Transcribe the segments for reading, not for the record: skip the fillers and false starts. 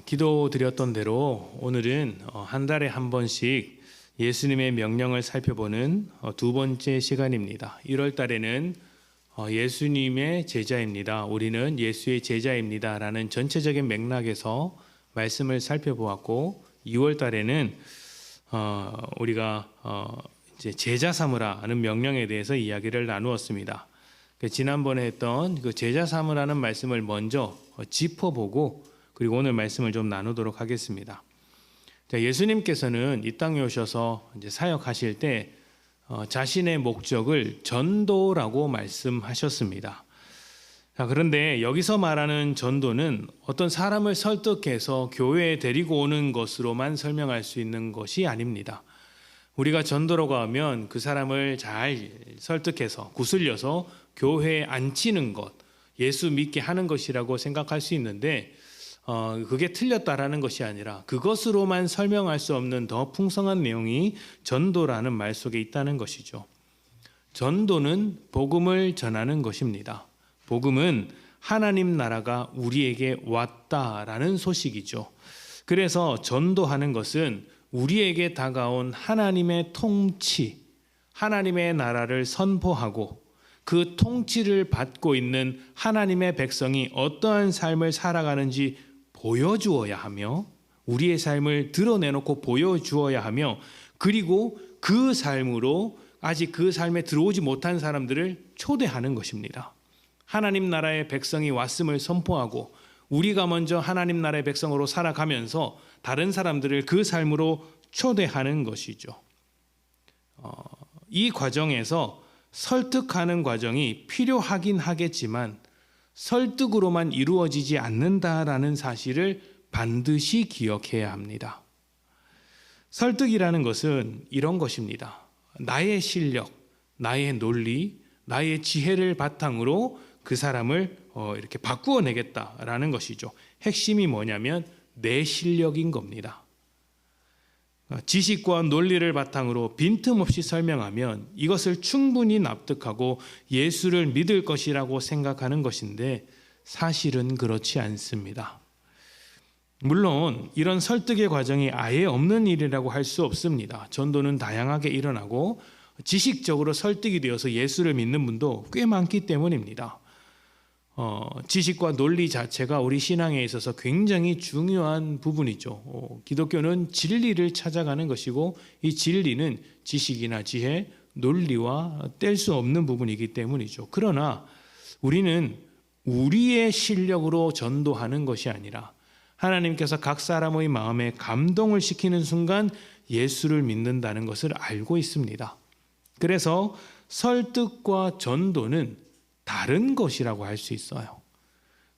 기도드렸던 대로 오늘은 한 달에 한 번씩 예수님의 명령을 살펴보는 두 번째 시간입니다. 1월 달에는 예수님의 제자입니다. 우리는 예수의 제자입니다. 라는 전체적인 맥락에서 말씀을 살펴보았고, 2월 달에는 우리가 이제 제자 삼으라 하는 명령에 대해서 이야기를 나누었습니다. 지난번에 했던 그 제자 삼으라는 말씀을 먼저 짚어보고, 그리고 오늘 말씀을 좀 나누도록 하겠습니다. 예수님께서는 이 땅에 오셔서 이제 사역하실 때 자신의 목적을 전도라고 말씀하셨습니다. 그런데 여기서 말하는 전도는 어떤 사람을 설득해서 교회에 데리고 오는 것으로만 설명할 수 있는 것이 아닙니다. 우리가 전도로 가면 그 사람을 잘 설득해서 구슬려서 교회에 앉히는 것, 예수 믿게 하는 것이라고 생각할 수 있는데, 그게 틀렸다라는 것이 아니라 그것으로만 설명할 수 없는 더 풍성한 내용이 전도라는 말 속에 있다는 것이죠. 전도는 복음을 전하는 것입니다. 복음은 하나님 나라가 우리에게 왔다라는 소식이죠. 그래서 전도하는 것은 우리에게 다가온 하나님의 통치, 하나님의 나라를 선포하고 그 통치를 받고 있는 하나님의 백성이 어떠한 삶을 살아가는지 보여주어야 하며, 우리의 삶을 드러내놓고 보여주어야 하며, 그리고 그 삶으로 아직 그 삶에 들어오지 못한 사람들을 초대하는 것입니다. 하나님 나라의 백성이 왔음을 선포하고 우리가 먼저 하나님 나라의 백성으로 살아가면서 다른 사람들을 그 삶으로 초대하는 것이죠. 이 과정에서 설득하는 과정이 필요하긴 하겠지만 설득으로만 이루어지지 않는다라는 사실을 반드시 기억해야 합니다. 설득이라는 것은 이런 것입니다. 나의 실력, 나의 논리, 나의 지혜를 바탕으로 그 사람을 이렇게 바꾸어내겠다라는 것이죠. 핵심이 뭐냐면 내 실력인 겁니다. 지식과 논리를 바탕으로 빈틈없이 설명하면 이것을 충분히 납득하고 예수를 믿을 것이라고 생각하는 것인데, 사실은 그렇지 않습니다. 물론 이런 설득의 과정이 아예 없는 일이라고 할 수 없습니다. 전도는 다양하게 일어나고 지식적으로 설득이 되어서 예수를 믿는 분도 꽤 많기 때문입니다. 지식과 논리 자체가 우리 신앙에 있어서 굉장히 중요한 부분이죠. 기독교는 진리를 찾아가는 것이고, 이 진리는 지식이나 지혜, 논리와 뗄 수 없는 부분이기 때문이죠. 그러나 우리는 우리의 실력으로 전도하는 것이 아니라 하나님께서 각 사람의 마음에 감동을 시키는 순간 예수를 믿는다는 것을 알고 있습니다. 그래서 설득과 전도는 다른 것이라고 할 수 있어요.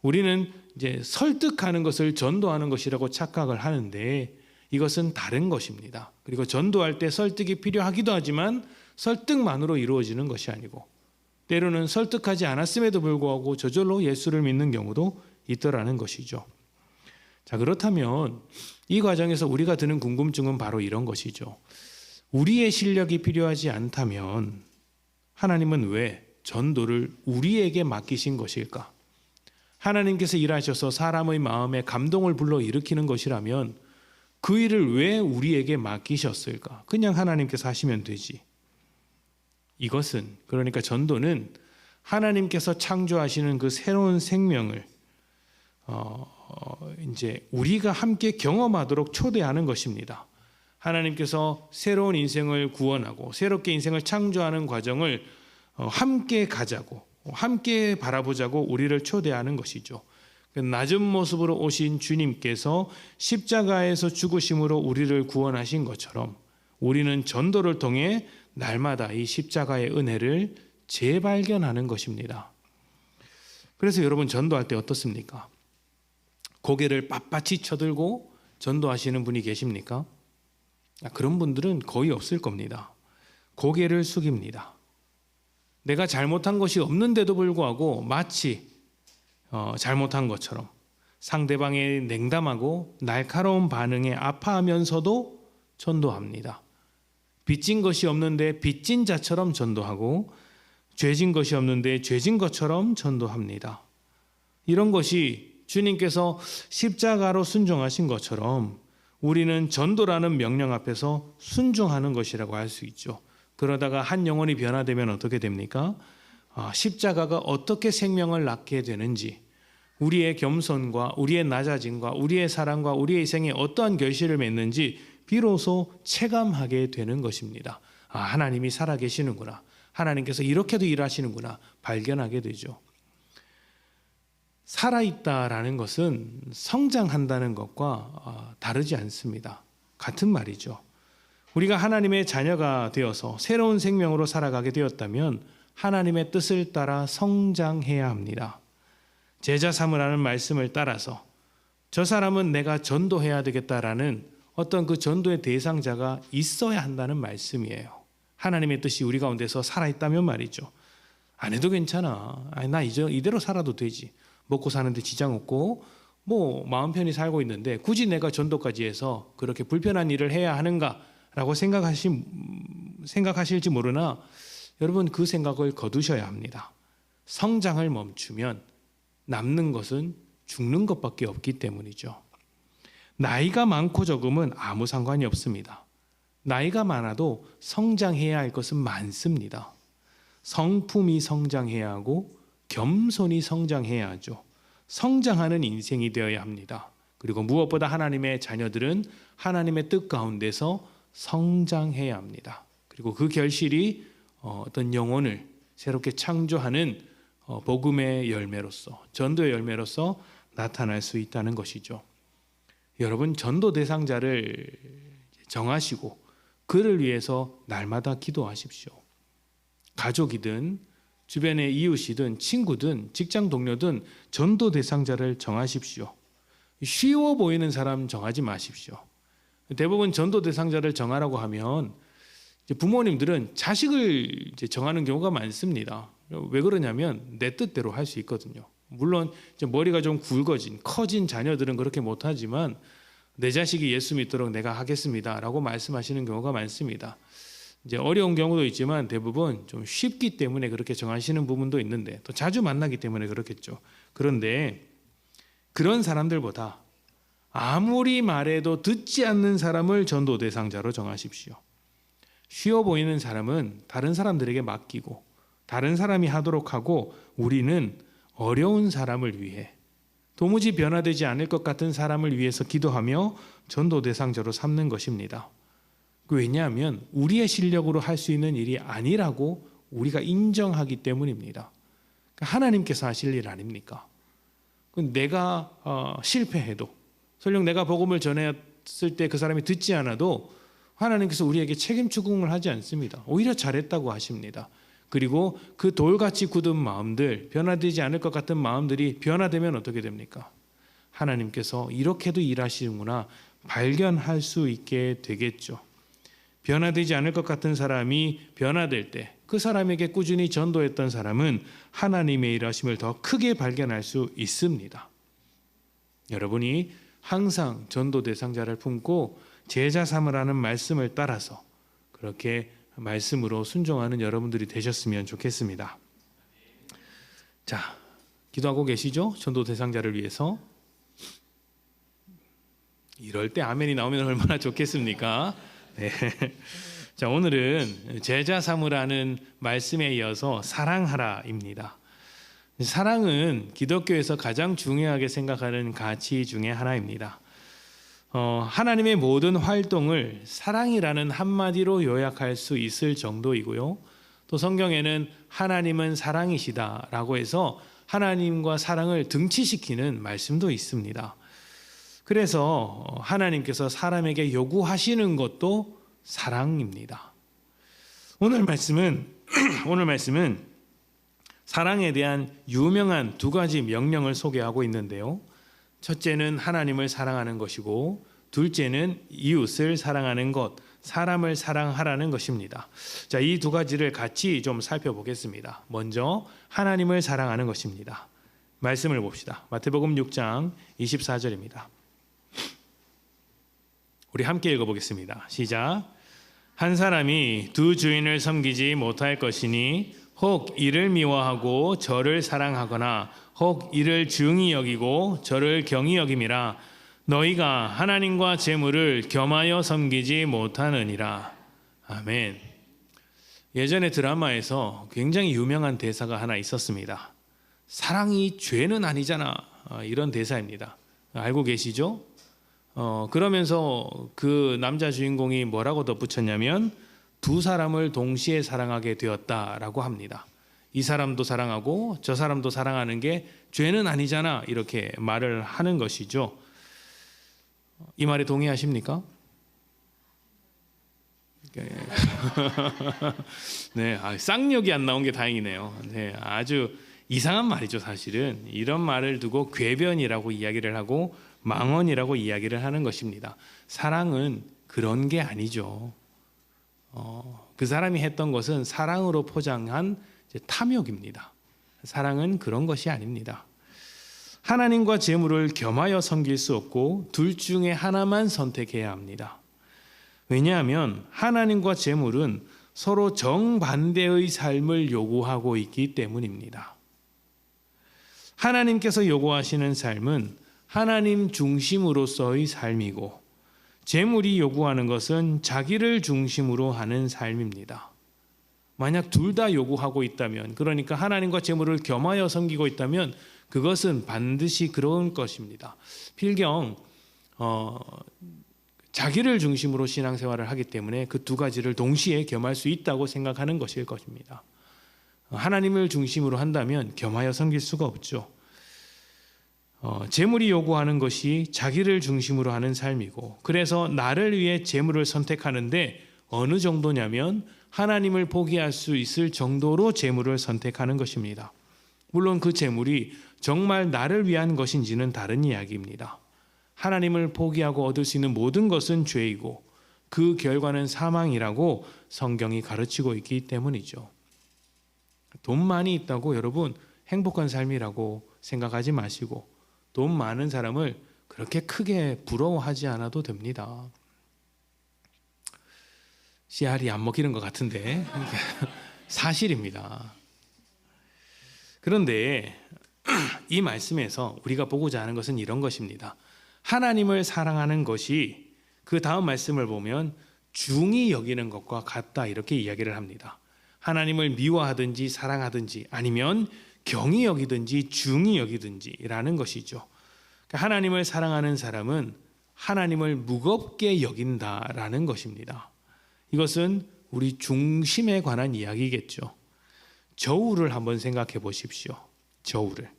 우리는 이제 설득하는 것을 전도하는 것이라고 착각을 하는데, 이것은 다른 것입니다. 그리고 전도할 때 설득이 필요하기도 하지만 설득만으로 이루어지는 것이 아니고, 때로는 설득하지 않았음에도 불구하고 저절로 예수를 믿는 경우도 있더라는 것이죠. 자, 그렇다면 이 과정에서 우리가 드는 궁금증은 바로 이런 것이죠. 우리의 실력이 필요하지 않다면 하나님은 왜 전도를 우리에게 맡기신 것일까? 하나님께서 일하셔서 사람의 마음에 감동을 불러일으키는 것이라면 그 일을 왜 우리에게 맡기셨을까? 그냥 하나님께서 하시면 되지. 이것은, 그러니까 전도는 하나님께서 창조하시는 그 새로운 생명을 이제 우리가 함께 경험하도록 초대하는 것입니다. 하나님께서 새로운 인생을 구원하고 새롭게 인생을 창조하는 과정을 함께 가자고, 함께 바라보자고 우리를 초대하는 것이죠. 낮은 모습으로 오신 주님께서 십자가에서 죽으심으로 우리를 구원하신 것처럼 우리는 전도를 통해 날마다 이 십자가의 은혜를 재발견하는 것입니다. 그래서 여러분, 전도할 때 어떻습니까? 고개를 빳빳이 쳐들고 전도하시는 분이 계십니까? 그런 분들은 거의 없을 겁니다. 고개를 숙입니다. 내가 잘못한 것이 없는데도 불구하고 마치 잘못한 것처럼 상대방의 냉담하고 날카로운 반응에 아파하면서도 전도합니다. 빚진 것이 없는데 빚진 자처럼 전도하고, 죄진 것이 없는데 죄진 것처럼 전도합니다. 이런 것이 주님께서 십자가로 순종하신 것처럼 우리는 전도라는 명령 앞에서 순종하는 것이라고 할 수 있죠. 그러다가 한 영혼이 변화되면 어떻게 됩니까? 십자가가 어떻게 생명을 낳게 되는지, 우리의 겸손과 우리의 낮아짐과 우리의 사랑과 우리의 희생에 어떠한 결실을 맺는지 비로소 체감하게 되는 것입니다. 하나님이 살아계시는구나, 하나님께서 이렇게도 일하시는구나 발견하게 되죠. 살아있다라는 것은 성장한다는 것과 다르지 않습니다. 같은 말이죠. 우리가 하나님의 자녀가 되어서 새로운 생명으로 살아가게 되었다면 하나님의 뜻을 따라 성장해야 합니다. 제자 삼으라는 말씀을 따라서 저 사람은 내가 전도해야 되겠다라는 어떤 그 전도의 대상자가 있어야 한다는 말씀이에요. 하나님의 뜻이 우리 가운데서 살아있다면 말이죠. 안 해도 괜찮아. 나 이대로 살아도 되지. 먹고 사는데 지장 없고 뭐 마음 편히 살고 있는데 굳이 내가 전도까지 해서 그렇게 불편한 일을 해야 하는가라고 생각하실지 모르나 여러분, 그 생각을 거두셔야 합니다. 성장을 멈추면 남는 것은 죽는 것밖에 없기 때문이죠. 나이가 많고 적음은 아무 상관이 없습니다. 나이가 많아도 성장해야 할 것은 많습니다. 성품이 성장해야 하고 겸손히 성장해야 하죠. 성장하는 인생이 되어야 합니다. 그리고 무엇보다 하나님의 자녀들은 하나님의 뜻 가운데서 성장해야 합니다. 그리고 그 결실이 어떤 영혼을 새롭게 창조하는 복음의 열매로서, 전도의 열매로서 나타날 수 있다는 것이죠. 여러분, 전도 대상자를 정하시고 그를 위해서 날마다 기도하십시오. 가족이든 주변의 이웃이든 친구든 직장 동료든 전도 대상자를 정하십시오. 쉬워 보이는 사람 정하지 마십시오. 대부분 전도 대상자를 정하라고 하면 부모님들은 자식을 정하는 경우가 많습니다. 왜 그러냐면 내 뜻대로 할 수 있거든요. 물론 머리가 좀 커진 자녀들은 그렇게 못하지만 내 자식이 예수 믿도록 내가 하겠습니다라고 말씀하시는 경우가 많습니다. 어려운 경우도 있지만 대부분 좀 쉽기 때문에 그렇게 정하시는 부분도 있는데 또 자주 만나기 때문에 그렇겠죠. 그런데 그런 사람들보다 아무리 말해도 듣지 않는 사람을 전도 대상자로 정하십시오. 쉬워 보이는 사람은 다른 사람들에게 맡기고 다른 사람이 하도록 하고 우리는 어려운 사람을 위해 도무지 변화되지 않을 것 같은 사람을 위해서 기도하며 전도 대상자로 삼는 것입니다. 왜냐하면 우리의 실력으로 할 수 있는 일이 아니라고 우리가 인정하기 때문입니다. 하나님께서 하실 일 아닙니까? 내가 실패해도 설령 내가 복음을 전했을 때 그 사람이 듣지 않아도 하나님께서 우리에게 책임 추궁을 하지 않습니다. 오히려 잘했다고 하십니다. 그리고 그 돌같이 굳은 마음들, 변화되지 않을 것 같은 마음들이 변화되면 어떻게 됩니까? 하나님께서 이렇게도 일하시는구나 발견할 수 있게 되겠죠. 변화되지 않을 것 같은 사람이 변화될 때 그 사람에게 꾸준히 전도했던 사람은 하나님의 일하심을 더 크게 발견할 수 있습니다. 여러분이 항상 전도 대상자를 품고 제자 삼으라는 말씀을 따라서 그렇게 말씀으로 순종하는 여러분들이 되셨으면 좋겠습니다. 자, 기도하고 계시죠? 전도 대상자를 위해서. 이럴 때 아멘이 나오면 얼마나 좋겠습니까? 네. 자, 오늘은 제자 삼으라는 말씀에 이어서 사랑하라입니다. 사랑은 기독교에서 가장 중요하게 생각하는 가치 중에 하나입니다. 하나님의 모든 활동을 사랑이라는 한마디로 요약할 수 있을 정도이고요. 또 성경에는 하나님은 사랑이시다라고 해서 하나님과 사랑을 등치시키는 말씀도 있습니다. 그래서 하나님께서 사람에게 요구하시는 것도 사랑입니다. 오늘 말씀은 사랑에 대한 유명한 두 가지 명령을 소개하고 있는데요. 첫째는 하나님을 사랑하는 것이고 둘째는 이웃을 사랑하는 것, 사람을 사랑하라는 것입니다. 자, 이 두 가지를 같이 좀 살펴보겠습니다. 먼저 하나님을 사랑하는 것입니다. 말씀을 봅시다. 마태복음 6장 24절입니다. 우리 함께 읽어보겠습니다. 시작. 한 사람이 두 주인을 섬기지 못할 것이니 혹 이를 미워하고 저를 사랑하거나 혹 이를 중히 여기고 저를 경히 여김이라. 너희가 하나님과 재물을 겸하여 섬기지 못하느니라. 아멘. 예전에 드라마에서 굉장히 유명한 대사가 하나 있었습니다. 사랑이 죄는 아니잖아. 이런 대사입니다. 알고 계시죠? 그러면서 그 남자 주인공이 뭐라고 덧붙였냐면 두 사람을 동시에 사랑하게 되었다라고 합니다. 이 사람도 사랑하고 저 사람도 사랑하는 게 죄는 아니잖아. 이렇게 말을 하는 것이죠. 이 말에 동의하십니까? 네, 쌍욕이 안 나온 게 다행이네요. 네, 아주 이상한 말이죠, 사실은. 이런 말을 두고 궤변이라고 이야기를 하고 망언이라고 이야기를 하는 것입니다. 사랑은 그런 게 아니죠. 그 사람이 했던 것은 사랑으로 포장한 탐욕입니다. 사랑은 그런 것이 아닙니다. 하나님과 재물을 겸하여 섬길 수 없고 둘 중에 하나만 선택해야 합니다. 왜냐하면 하나님과 재물은 서로 정반대의 삶을 요구하고 있기 때문입니다. 하나님께서 요구하시는 삶은 하나님 중심으로서의 삶이고 재물이 요구하는 것은 자기를 중심으로 하는 삶입니다. 만약 둘 다 요구하고 있다면, 그러니까 하나님과 재물을 겸하여 섬기고 있다면 그것은 반드시 그런 것입니다. 필경 자기를 중심으로 신앙생활을 하기 때문에 그 두 가지를 동시에 겸할 수 있다고 생각하는 것일 것입니다. 하나님을 중심으로 한다면 겸하여 섬길 수가 없죠. 재물이 요구하는 것이 자기를 중심으로 하는 삶이고, 그래서 나를 위해 재물을 선택하는데 어느 정도냐면 하나님을 포기할 수 있을 정도로 재물을 선택하는 것입니다. 물론 그 재물이 정말 나를 위한 것인지는 다른 이야기입니다. 하나님을 포기하고 얻을 수 있는 모든 것은 죄이고 그 결과는 사망이라고 성경이 가르치고 있기 때문이죠. 돈 많이 있다고 여러분 행복한 삶이라고 생각하지 마시고 돈 많은 사람을 그렇게 크게 부러워하지 않아도 됩니다. 씨알이 안 먹히는 것 같은데 사실입니다. 그런데 이 말씀에서 우리가 보고자 하는 것은 이런 것입니다. 하나님을 사랑하는 것이 그 다음 말씀을 보면 중히 여기는 것과 같다 이렇게 이야기를 합니다. 하나님을 미워하든지 사랑하든지 아니면 경히 여기든지 중히 여기든지라는 것이죠. 그러니까 하나님을 사랑하는 사람은 하나님을 무겁게 여긴다라는 것입니다. 이것은 우리 중심에 관한 이야기겠죠. 저울을 한번 생각해 보십시오. 저울을.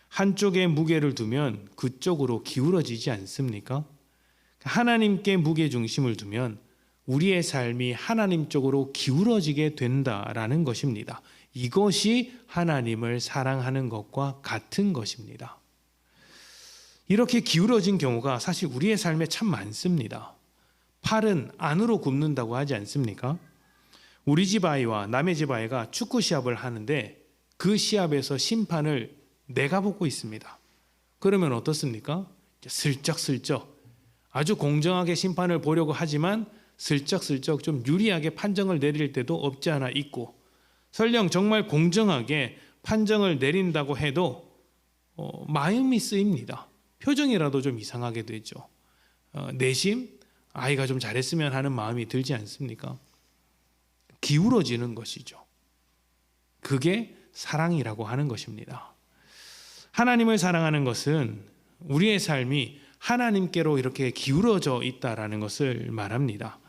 한쪽에 무게를 두면 그쪽으로 기울어지지 않습니까? 하나님께 무게 중심을 두면 우리의 삶이 하나님 쪽으로 기울어지게 된다라는 것입니다. 이것이 하나님을 사랑하는 것과 같은 것입니다. 이렇게 기울어진 경우가 사실 우리의 삶에 참 많습니다. 팔은 안으로 굽는다고 하지 않습니까? 우리 집 아이와 남의 집 아이가 축구 시합을 하는데 그 시합에서 심판을 내가 보고 있습니다. 그러면 어떻습니까? 슬쩍슬쩍 아주 공정하게 심판을 보려고 하지만 슬쩍슬쩍 좀 유리하게 판정을 내릴 때도 없지 않아 있고, 설령 정말 공정하게 판정을 내린다고 해도 마음이 쓰입니다. 표정이라도 좀 이상하게 되죠. 내심 아이가 좀 잘했으면 하는 마음이 들지 않습니까? 기울어지는 것이죠. 그게 사랑이라고 하는 것입니다. 하나님을 사랑하는 것은 우리의 삶이 하나님께로 이렇게 기울어져 있다라는 것을 말합니다.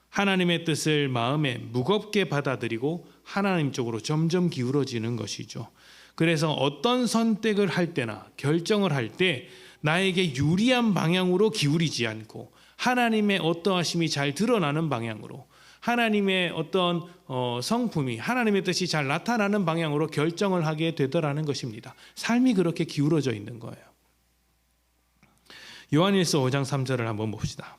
하나님의 뜻을 마음에 무겁게 받아들이고 하나님 쪽으로 점점 기울어지는 것이죠. 그래서 어떤 선택을 할 때나 결정을 할 때 나에게 유리한 방향으로 기울이지 않고 하나님의 어떠하심이 잘 드러나는 방향으로, 하나님의 어떤 성품이 하나님의 뜻이 잘 나타나는 방향으로 결정을 하게 되더라는 것입니다. 삶이 그렇게 기울어져 있는 거예요. 요한일서 5장 3절을 한번 봅시다.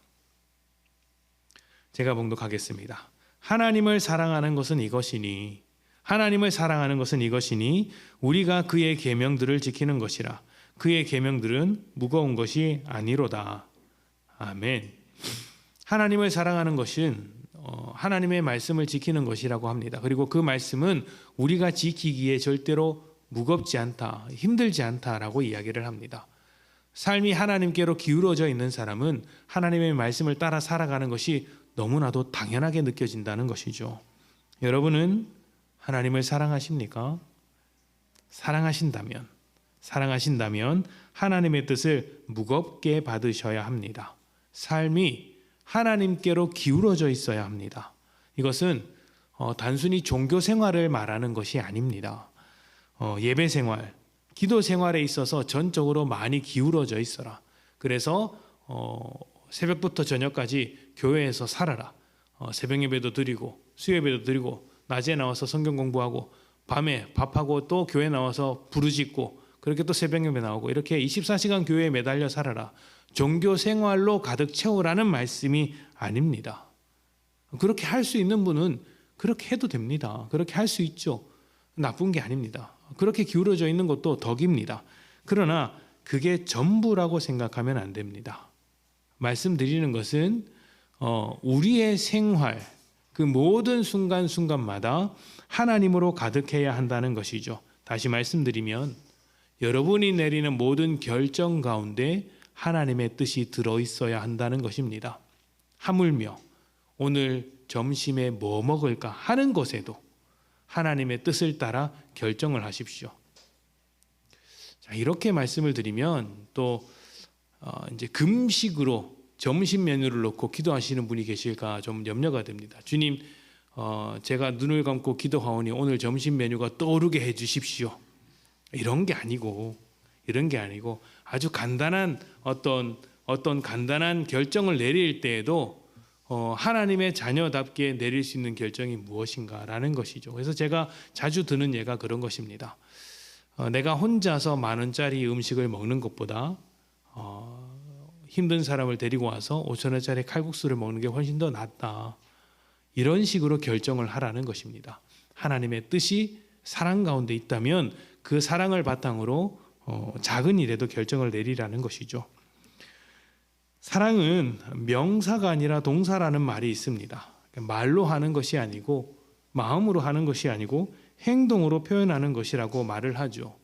제가 봉독하겠습니다. 하나님을 사랑하는 것은 이것이니, 하나님을 사랑하는 것은 이것이니 우리가 그의 계명들을 지키는 것이라. 그의 계명들은 무거운 것이 아니로다. 아멘. 하나님을 사랑하는 것은 하나님의 말씀을 지키는 것이라고 합니다. 그리고 그 말씀은 우리가 지키기에 절대로 무겁지 않다, 힘들지 않다라고 이야기를 합니다. 삶이 하나님께로 기울어져 있는 사람은 하나님의 말씀을 따라 살아가는 것이 너무나도 당연하게 느껴진다는 것이죠. 여러분은 하나님을 사랑하십니까? 사랑하신다면 하나님의 뜻을 무겁게 받으셔야 합니다. 삶이 하나님께로 기울어져 있어야 합니다. 이것은 단순히 종교 생활을 말하는 것이 아닙니다. 예배 생활, 기도 생활에 있어서 전적으로 많이 기울어져 있어라. 그래서 새벽부터 저녁까지 교회에서 살아라. 새벽 예배도 드리고 수요 예배도 드리고 낮에 나와서 성경 공부하고 밤에 밥하고 또 교회 나와서 부르짖고 그렇게 또 새벽 예배 나오고 이렇게 24시간 교회에 매달려 살아라. 종교 생활로 가득 채우라는 말씀이 아닙니다. 그렇게 할 수 있는 분은 그렇게 해도 됩니다. 그렇게 할 수 있죠. 나쁜 게 아닙니다. 그렇게 기울어져 있는 것도 덕입니다. 그러나 그게 전부라고 생각하면 안 됩니다. 말씀드리는 것은 우리의 생활, 그 모든 순간순간마다 하나님으로 가득해야 한다는 것이죠. 다시 말씀드리면 여러분이 내리는 모든 결정 가운데 하나님의 뜻이 들어있어야 한다는 것입니다. 하물며 오늘 점심에 뭐 먹을까 하는 것에도 하나님의 뜻을 따라 결정을 하십시오. 자, 이렇게 말씀을 드리면 또 이제 금식으로 점심 메뉴를 놓고 기도하시는 분이 계실까 좀 염려가 됩니다. 주님, 제가 눈을 감고 기도하오니 오늘 점심 메뉴가 떠오르게 해 주십시오. 이런 게 아니고 아주 간단한 어떤 간단한 결정을 내릴 때에도 하나님의 자녀답게 내릴 수 있는 결정이 무엇인가라는 것이죠. 그래서 제가 자주 드는 예가 그런 것입니다. 내가 혼자서 10,000원짜리 음식을 먹는 것보다 힘든 사람을 데리고 와서 5,000원짜리 칼국수를 먹는 게 훨씬 더 낫다. 이런 식으로 결정을 하라는 것입니다. 하나님의 뜻이 사랑 가운데 있다면 그 사랑을 바탕으로 작은 일에도 결정을 내리라는 것이죠. 사랑은 명사가 아니라 동사라는 말이 있습니다. 말로 하는 것이 아니고 마음으로 하는 것이 아니고 행동으로 표현하는 것이라고 말을 하죠.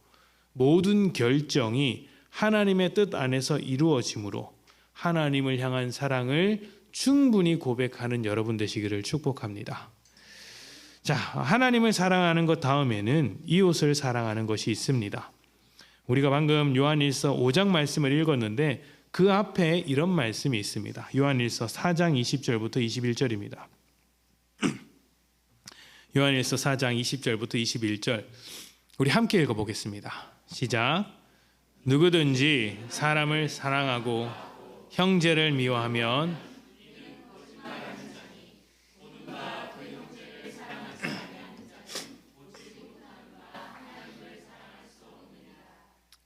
모든 결정이 하나님의 뜻 안에서 이루어지므로 하나님을 향한 사랑을 충분히 고백하는 여러분 되시기를 축복합니다. 자, 하나님을 사랑하는 것 다음에는 이웃을 사랑하는 것이 있습니다. 우리가 방금 요한일서 5장 말씀을 읽었는데 그 앞에 이런 말씀이 있습니다. 요한일서 4장 20절부터 21절입니다. 요한일서 4장 20절부터 21절 우리 함께 읽어보겠습니다. 시작. 누구든지 사람을 사랑하고 형제를 미워하면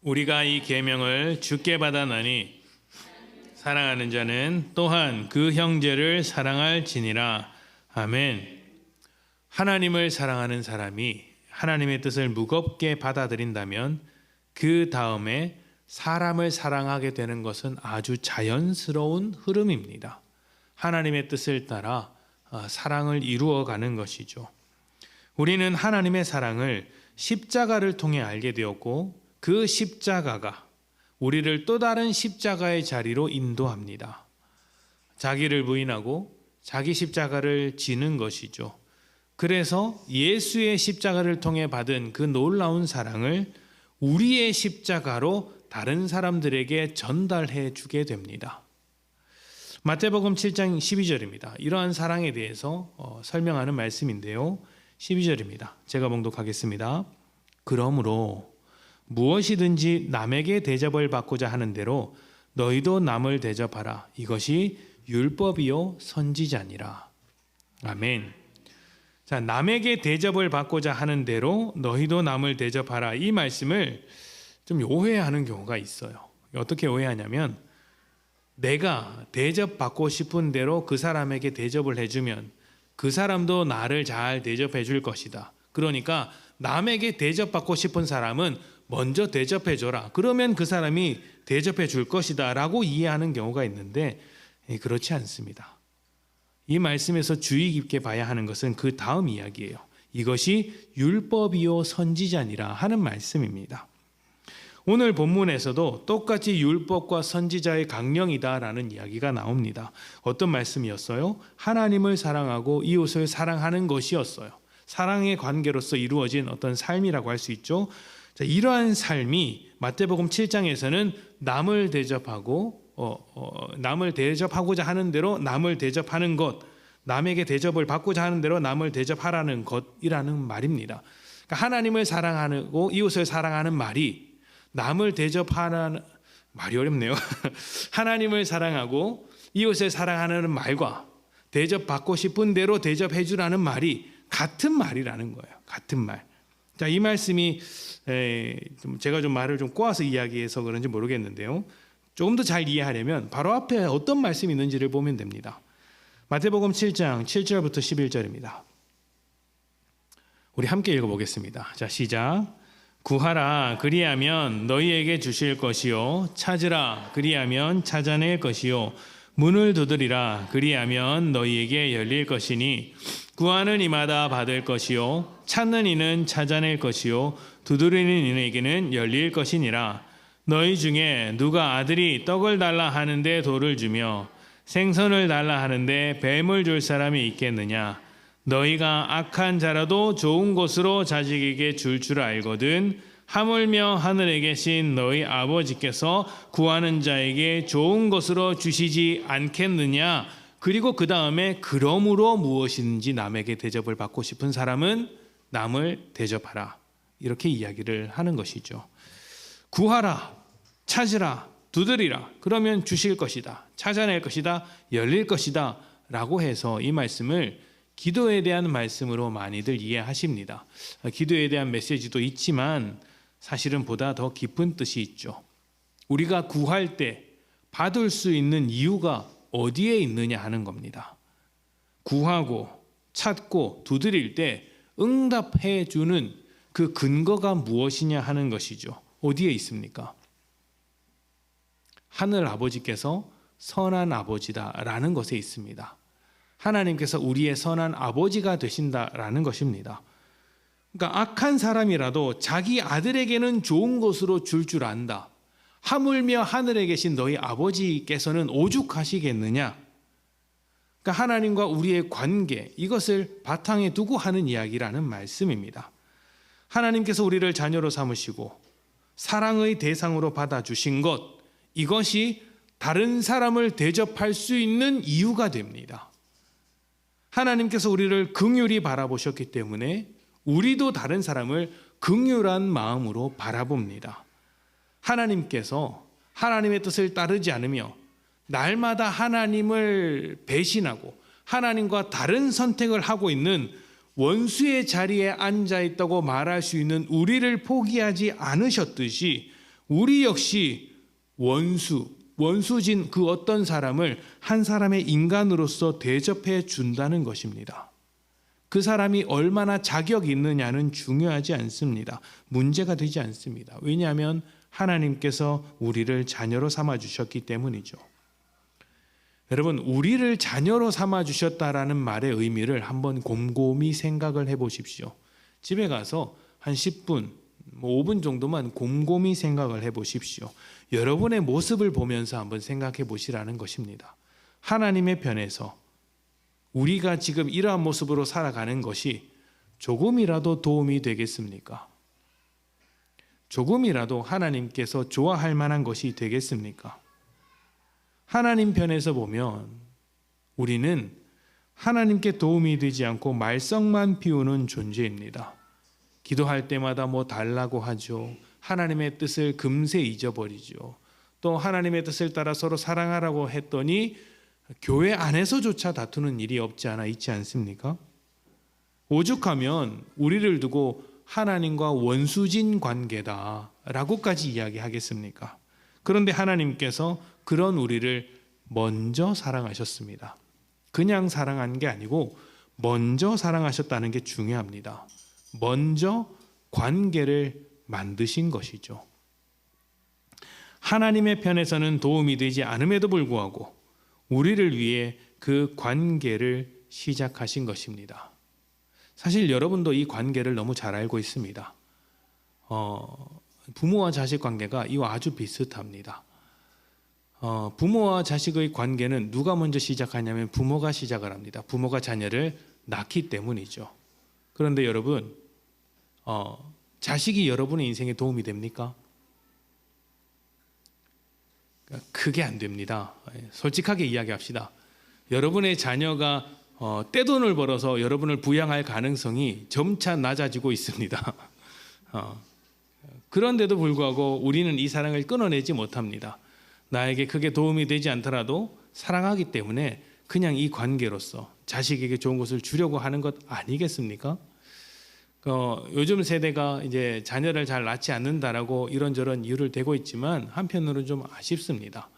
우리가 이 계명을 주께 받았나니 사랑하는 자는 또한 그 형제를 사랑할지니라. 아멘. 하나님을 사랑하는 사람이 하나님의 뜻을 무겁게 받아들인다면 그 다음에 사람을 사랑하게 되는 것은 아주 자연스러운 흐름입니다. 하나님의 뜻을 따라 사랑을 이루어가는 것이죠. 우리는 하나님의 사랑을 십자가를 통해 알게 되었고 그 십자가가 우리를 또 다른 십자가의 자리로 인도합니다. 자기를 부인하고 자기 십자가를 지는 것이죠. 그래서 예수의 십자가를 통해 받은 그 놀라운 사랑을 우리의 십자가로 다른 사람들에게 전달해 주게 됩니다. 마태복음 7장 12절입니다. 이러한 사랑에 대해서 설명하는 말씀인데요. 12절입니다. 제가 봉독하겠습니다. 그러므로 무엇이든지 남에게 대접을 받고자 하는 대로 너희도 남을 대접하라. 이것이 율법이요 선지자니라. 아멘. 자, 남에게 대접을 받고자 하는 대로 너희도 남을 대접하라. 이 말씀을 좀 오해하는 경우가 있어요. 어떻게 오해하냐면 내가 대접받고 싶은 대로 그 사람에게 대접을 해주면 그 사람도 나를 잘 대접해 줄 것이다. 그러니까 남에게 대접받고 싶은 사람은 먼저 대접해줘라. 그러면 그 사람이 대접해 줄 것이다 라고 이해하는 경우가 있는데 그렇지 않습니다. 이 말씀에서 주의 깊게 봐야 하는 것은 그 다음 이야기예요. 이것이 율법이요 선지자니라 하는 말씀입니다. 오늘 본문에서도 똑같이 율법과 선지자의 강령이다라는 이야기가 나옵니다. 어떤 말씀이었어요? 하나님을 사랑하고 이웃을 사랑하는 것이었어요. 사랑의 관계로서 이루어진 어떤 삶이라고 할 수 있죠. 자, 이러한 삶이 마태복음 7장에서는 남을 대접하고자 하는 대로 남을 대접하는 것, 남에게 대접을 받고자 하는 대로 남을 대접하라는 것이라는 말입니다. 그러니까 하나님을 사랑하고 이웃을 사랑하는 말이 남을 대접하라는 말이 어렵네요. 하나님을 사랑하고 이웃을 사랑하는 말과 대접받고 싶은 대로 대접해 주라는 말이 같은 말이라는 거예요. 같은 말. 자, 이 말씀이 제가 좀 말을 좀 꼬아서 이야기해서 그런지 모르겠는데요. 조금 더 잘 이해하려면 바로 앞에 어떤 말씀이 있는지를 보면 됩니다. 마태복음 7장 7절부터 11절입니다. 우리 함께 읽어보겠습니다. 자, 시작. 구하라 그리하면 너희에게 주실 것이요 찾으라 그리하면 찾아낼 것이요 문을 두드리라 그리하면 너희에게 열릴 것이니 구하는 이마다 받을 것이요 찾는 이는 찾아낼 것이요 두드리는 이에게는 열릴 것이니라. 너희 중에 누가 아들이 떡을 달라 하는데 돌을 주며 생선을 달라 하는데 뱀을 줄 사람이 있겠느냐. 너희가 악한 자라도 좋은 것으로 자식에게 줄 알거든 하물며 하늘에 계신 너희 아버지께서 구하는 자에게 좋은 것으로 주시지 않겠느냐. 그리고 그 다음에 그러므로 무엇이든지 남에게 대접을 받고 싶은 사람은 남을 대접하라. 이렇게 이야기를 하는 것이죠. 구하라, 찾으라, 두드리라. 그러면 주실 것이다. 찾아낼 것이다. 열릴 것이다. 라고 해서 이 말씀을 기도에 대한 말씀으로 많이들 이해하십니다. 기도에 대한 메시지도 있지만 사실은 보다 더 깊은 뜻이 있죠. 우리가 구할 때 받을 수 있는 이유가 어디에 있느냐 하는 겁니다. 구하고 찾고 두드릴 때 응답해 주는 그 근거가 무엇이냐 하는 것이죠. 어디에 있습니까? 하늘 아버지께서 선한 아버지다라는 것에 있습니다. 하나님께서 우리의 선한 아버지가 되신다라는 것입니다. 그러니까 악한 사람이라도 자기 아들에게는 좋은 것으로 줄 안다. 하물며 하늘에 계신 너희 아버지께서는 오죽하시겠느냐. 그러니까 하나님과 우리의 관계, 이것을 바탕에 두고 하는 이야기라는 말씀입니다. 하나님께서 우리를 자녀로 삼으시고 사랑의 대상으로 받아주신 것, 이것이 다른 사람을 대접할 수 있는 이유가 됩니다. 하나님께서 우리를 긍휼히 바라보셨기 때문에 우리도 다른 사람을 긍휼한 마음으로 바라봅니다. 하나님께서 하나님의 뜻을 따르지 않으며 날마다 하나님을 배신하고 하나님과 다른 선택을 하고 있는 원수의 자리에 앉아 있다고 말할 수 있는 우리를 포기하지 않으셨듯이 우리 역시 원수진 그 어떤 사람을 한 사람의 인간으로서 대접해 준다는 것입니다. 그 사람이 얼마나 자격이 있느냐는 중요하지 않습니다. 문제가 되지 않습니다. 왜냐하면 하나님께서 우리를 자녀로 삼아 주셨기 때문이죠. 여러분, 우리를 자녀로 삼아 주셨다라는 말의 의미를 한번 곰곰이 생각을 해 보십시오. 집에 가서 한 10분, 5분 정도만 곰곰이 생각을 해 보십시오. 여러분의 모습을 보면서 한번 생각해 보시라는 것입니다. 하나님의 편에서 우리가 지금 이러한 모습으로 살아가는 것이 조금이라도 도움이 되겠습니까? 조금이라도 하나님께서 좋아할 만한 것이 되겠습니까? 하나님 편에서 보면 우리는 하나님께 도움이 되지 않고 말썽만 피우는 존재입니다. 기도할 때마다 뭐 달라고 하죠. 하나님의 뜻을 금세 잊어버리죠. 또 하나님의 뜻을 따라 서로 사랑하라고 했더니 교회 안에서조차 다투는 일이 없지 않아 있지 않습니까? 오죽하면 우리를 두고 하나님과 원수진 관계다라고까지 이야기하겠습니까? 그런데 하나님께서 그런 우리를 먼저 사랑하셨습니다. 그냥 사랑한 게 아니고 먼저 사랑하셨다는 게 중요합니다. 먼저 관계를 만드신 것이죠. 하나님의 편에서는 도움이 되지 않음에도 불구하고 우리를 위해 그 관계를 시작하신 것입니다. 사실 여러분도 이 관계를 너무 잘 알고 있습니다. 부모와 자식 관계가 이와 아주 비슷합니다. 부모와 자식의 관계는 누가 먼저 시작하냐면 부모가 시작을 합니다. 부모가 자녀를 낳기 때문이죠. 그런데 여러분, 자식이 여러분의 인생에 도움이 됩니까? 크게 안 됩니다. 솔직하게 이야기합시다. 여러분의 자녀가 떼돈을 벌어서 여러분을 부양할 가능성이 점차 낮아지고 있습니다. 그런데도 불구하고 우리는 이 사랑을 끊어내지 못합니다. 나에게 크게 도움이 되지 않더라도 사랑하기 때문에 그냥 이 관계로서 자식에게 좋은 것을 주려고 하는 것 아니겠습니까? 요즘 세대가 이제 자녀를 잘 낳지 않는다라고 이런저런 이유를 대고 있지만 한편으로는 좀 아쉽습니다.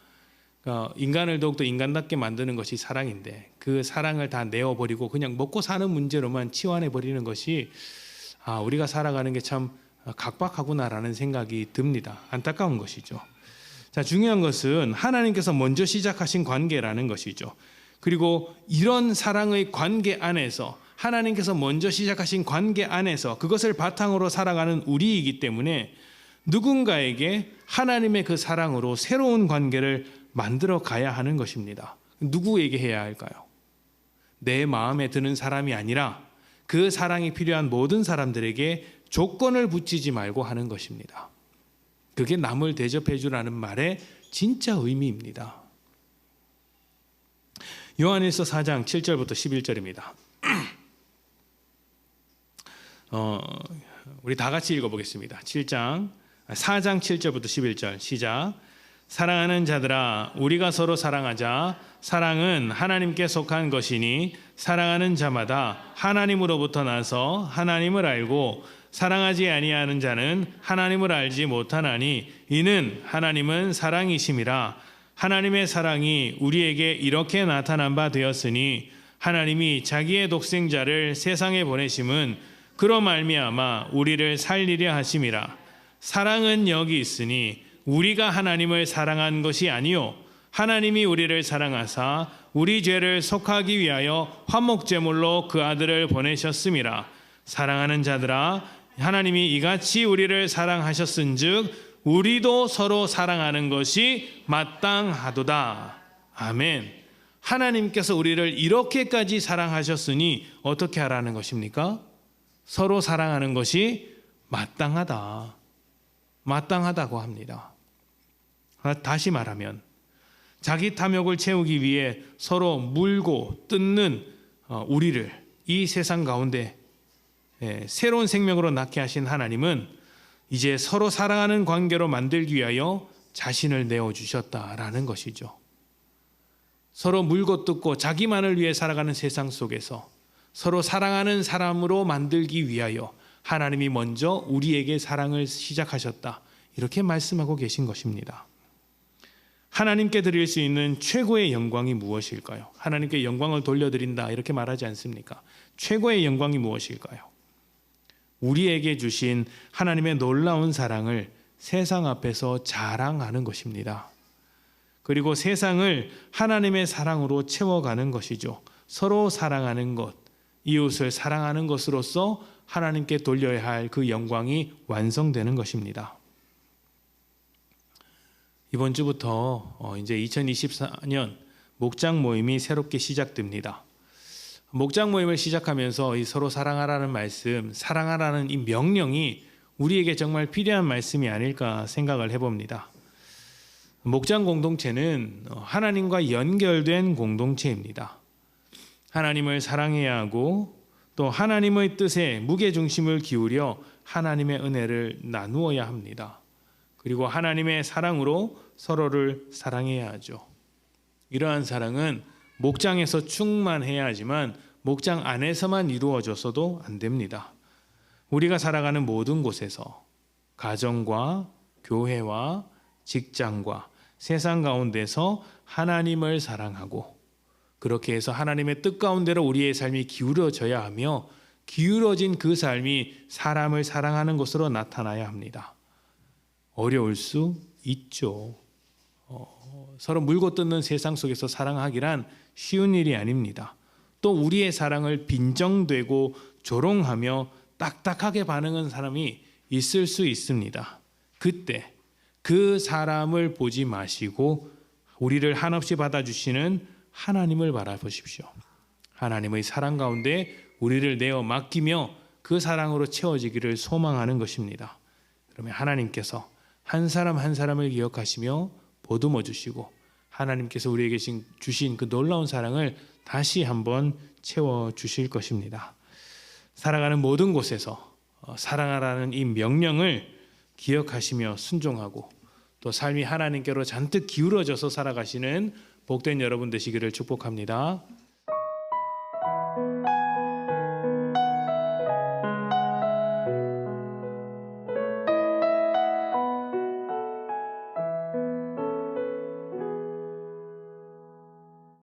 인간을 더욱더 인간답게 만드는 것이 사랑인데 그 사랑을 다 내어버리고 그냥 먹고 사는 문제로만 치환해버리는 것이 우리가 살아가는 게 참 각박하구나라는 생각이 듭니다. 안타까운 것이죠. 자, 중요한 것은 하나님께서 먼저 시작하신 관계라는 것이죠. 그리고 이런 사랑의 관계 안에서 하나님께서 먼저 시작하신 관계 안에서 그것을 바탕으로 살아가는 우리이기 때문에 누군가에게 하나님의 그 사랑으로 새로운 관계를 만들어 가야 하는 것입니다. 누구에게 해야 할까요? 내 마음에 드는 사람이 아니라 그 사랑이 필요한 모든 사람들에게 조건을 붙이지 말고 하는 것입니다. 그게 남을 대접해 주라는 말의 진짜 의미입니다. 요한일서 4장 7절부터 11절입니다. 우리 다 같이 읽어보겠습니다. 4장 7절부터 11절 시작. 사랑하는 자들아, 우리가 서로 사랑하자. 사랑은 하나님께 속한 것이니 사랑하는 자마다 하나님으로부터 나서 하나님을 알고 사랑하지 아니하는 자는 하나님을 알지 못하나니 이는 하나님은 사랑이심이라. 하나님의 사랑이 우리에게 이렇게 나타난 바 되었으니 하나님이 자기의 독생자를 세상에 보내심은 그로 말미암아 우리를 살리려 하심이라. 사랑은 여기 있으니 우리가 하나님을 사랑한 것이 아니요 하나님이 우리를 사랑하사 우리 죄를 속하기 위하여 화목제물로 그 아들을 보내셨음이라. 사랑하는 자들아, 하나님이 이같이 우리를 사랑하셨은즉 우리도 서로 사랑하는 것이 마땅하도다. 아멘. 하나님께서 우리를 이렇게까지 사랑하셨으니 어떻게 하라는 것입니까? 서로 사랑하는 것이 마땅하다. 마땅하다고 합니다. 다시 말하면 자기 탐욕을 채우기 위해 서로 물고 뜯는 우리를 이 세상 가운데 새로운 생명으로 낳게 하신 하나님은 이제 서로 사랑하는 관계로 만들기 위하여 자신을 내어주셨다라는 것이죠. 서로 물고 뜯고 자기만을 위해 살아가는 세상 속에서 서로 사랑하는 사람으로 만들기 위하여 하나님이 먼저 우리에게 사랑을 시작하셨다. 이렇게 말씀하고 계신 것입니다. 하나님께 드릴 수 있는 최고의 영광이 무엇일까요? 하나님께 영광을 돌려드린다 이렇게 말하지 않습니까? 최고의 영광이 무엇일까요? 우리에게 주신 하나님의 놀라운 사랑을 세상 앞에서 자랑하는 것입니다. 그리고 세상을 하나님의 사랑으로 채워가는 것이죠. 서로 사랑하는 것, 이웃을 사랑하는 것으로서 하나님께 돌려야 할 그 영광이 완성되는 것입니다. 이번 주부터 이제 2024년 목장 모임이 새롭게 시작됩니다. 목장 모임을 시작하면서 이 서로 사랑하라는 말씀, 사랑하라는 이 명령이 우리에게 정말 필요한 말씀이 아닐까 생각을 해봅니다. 목장 공동체는 하나님과 연결된 공동체입니다. 하나님을 사랑해야 하고 또 하나님의 뜻에 무게중심을 기울여 하나님의 은혜를 나누어야 합니다. 그리고 하나님의 사랑으로 서로를 사랑해야 하죠. 이러한 사랑은 목장에서 충만해야 하지만 목장 안에서만 이루어져서도 안 됩니다. 우리가 살아가는 모든 곳에서 가정과 교회와 직장과 세상 가운데서 하나님을 사랑하고 그렇게 해서 하나님의 뜻 가운데로 우리의 삶이 기울어져야 하며 기울어진 그 삶이 사람을 사랑하는 것으로 나타나야 합니다. 어려울 수 있죠. 서로 물고 뜯는 세상 속에서 사랑하기란 쉬운 일이 아닙니다. 또 우리의 사랑을 빈정되고 조롱하며 딱딱하게 반응하는 사람이 있을 수 있습니다. 그때 그 사람을 보지 마시고 우리를 한없이 받아주시는 하나님을 바라보십시오. 하나님의 사랑 가운데 우리를 내어 맡기며 그 사랑으로 채워지기를 소망하는 것입니다. 그러면 하나님께서 한 사람 한 사람을 기억하시며 보듬어 주시고 하나님께서 우리에게 주신 그 놀라운 사랑을 다시 한번 채워 주실 것입니다. 살아가는 모든 곳에서 사랑하라는 이 명령을 기억하시며 순종하고 또 삶이 하나님께로 잔뜩 기울어져서 살아가시는 복된 여러분 되시기를 축복합니다.